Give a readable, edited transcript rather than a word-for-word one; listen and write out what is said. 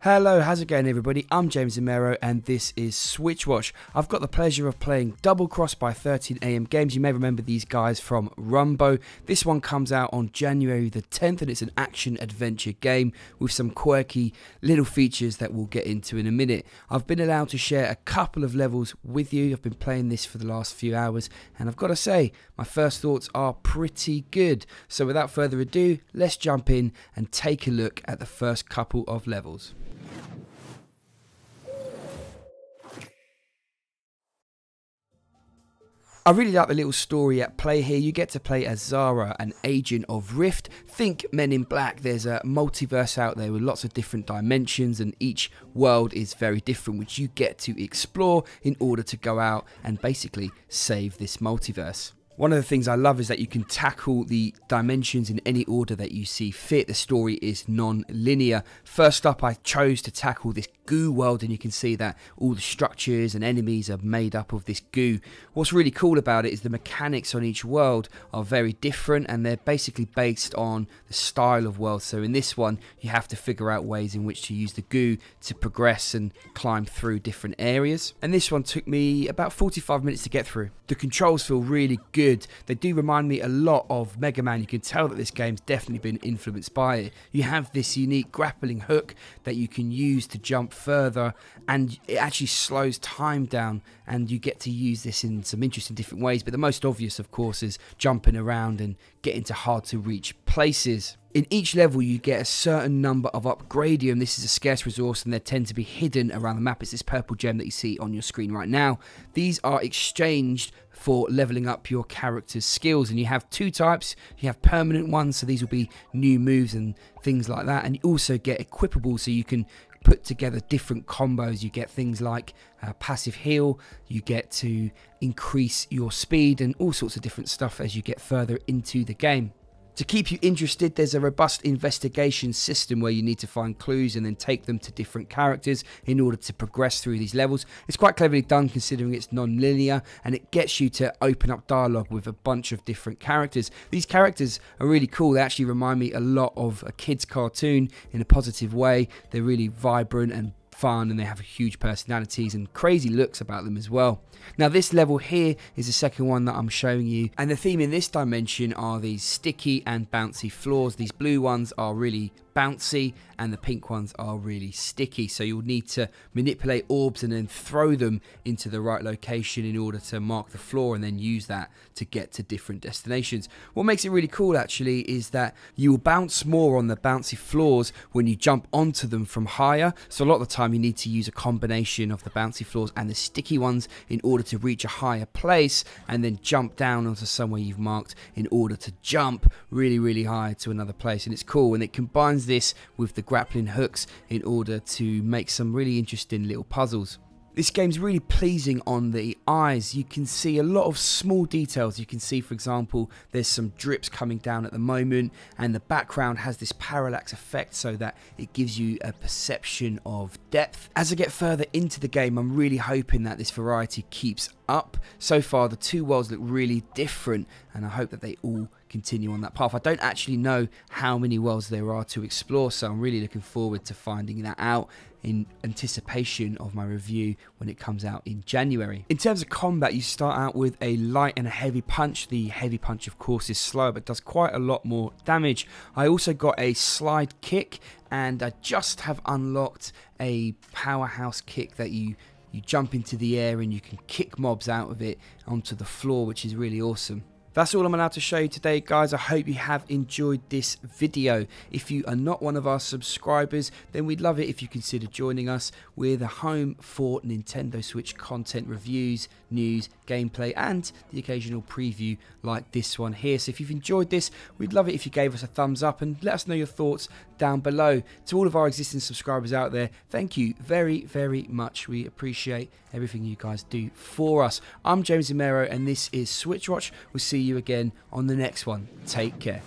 Hello, how's it going everybody? I'm James Zamero and this is SwitchWatch. I've got the pleasure of playing Double Cross by 13 AM Games. You may remember these guys from Runbow. This one comes out on January the 10th and it's an action-adventure game with some quirky little features that we'll get into in a minute. I've been allowed to share a couple of levels with you. I've been playing this for the last few hours and I've got to say, my first thoughts are pretty good. So without further ado, let's jump in and take a look at the first couple of levels. I really like the little story at play here. You get to play as Zahra, an agent of R.I.F.T. Think Men in Black. There's a multiverse out there with lots of different dimensions and each world is very different, which you get to explore in order to go out and basically save this multiverse. One of the things I love is that you can tackle the dimensions in any order that you see fit. The story is non-linear. First up, I chose to tackle this goo world, and you can see that all the structures and enemies are made up of this goo. What's really cool about it is the mechanics on each world are very different, and they're basically based on the style of world. So in this one, you have to figure out ways in which to use the goo to progress and climb through different areas. And this one took me about 45 minutes to get through. The controls feel really good. They do remind me a lot of Megaman. You can tell that this game's definitely been influenced by it. You have this unique grappling hook that you can use to jump further, and it actually slows time down, and you get to use this in some interesting different ways. But the most obvious, of course, is jumping around and getting to hard to reach places. In each level you get a certain number of upgradium. This is a scarce resource and they tend to be hidden around the map. It's this purple gem that you see on your screen right now. These are exchanged for leveling up your character's skills, and you have two types. You have permanent ones, so these will be new moves and things like that, and you also get equipable, so you can put together different combos. You get things like passive heal, you get to increase your speed and all sorts of different stuff as you get further into the game. To keep you interested, there's a robust investigation system where you need to find clues and then take them to different characters in order to progress through these levels. It's quite cleverly done considering it's non-linear, and it gets you to open up dialogue with a bunch of different characters. These characters are really cool. They actually remind me a lot of a kid's cartoon in a positive way. They're really vibrant and fun, and they have huge personalities and crazy looks about them as well. Now this level here is the second one that I'm showing you, and the theme in this dimension are these sticky and bouncy floors. These blue ones are really bouncy and the pink ones are really sticky, so you'll need to manipulate orbs and then throw them into the right location in order to mark the floor and then use that to get to different destinations. What makes it really cool actually is that you will bounce more on the bouncy floors when you jump onto them from higher, so a lot of the time you need to use a combination of the bouncy floors and the sticky ones in order to reach a higher place and then jump down onto somewhere you've marked in order to jump really high to another place. And it's cool, and it combines this with the grappling hooks in order to make some really interesting little puzzles. This game's really pleasing on the eyes. You can see a lot of small details. You can see, for example, there's some drips coming down at the moment, and the background has this parallax effect so that it gives you a perception of depth. As I get further into the game, I'm really hoping that this variety keeps up. So far, the two worlds look really different, and I hope that they all continue on that path. I don't actually know how many worlds there are to explore, so I'm really looking forward to finding that out in anticipation of my review when it comes out in January. In terms of combat, you start out with a light and a heavy punch. The heavy punch, of course, is slow but does quite a lot more damage. I also got a slide kick, and I just have unlocked a powerhouse kick that you jump into the air and you can kick mobs out of it onto the floor, which is really awesome. That's all I'm allowed to show you today, guys. I hope you have enjoyed this video. If you are not one of our subscribers, then we'd love it if you consider joining us. We're the home for Nintendo Switch content reviews, news, gameplay, and the occasional preview like this one here. So if you've enjoyed this, we'd love it if you gave us a thumbs up and let us know your thoughts down below. To all of our existing subscribers out there, thank you very much. We appreciate everything you guys do for us. I'm James Zamero and this is SwitchWatch. We'll see you again on the next one. Take care.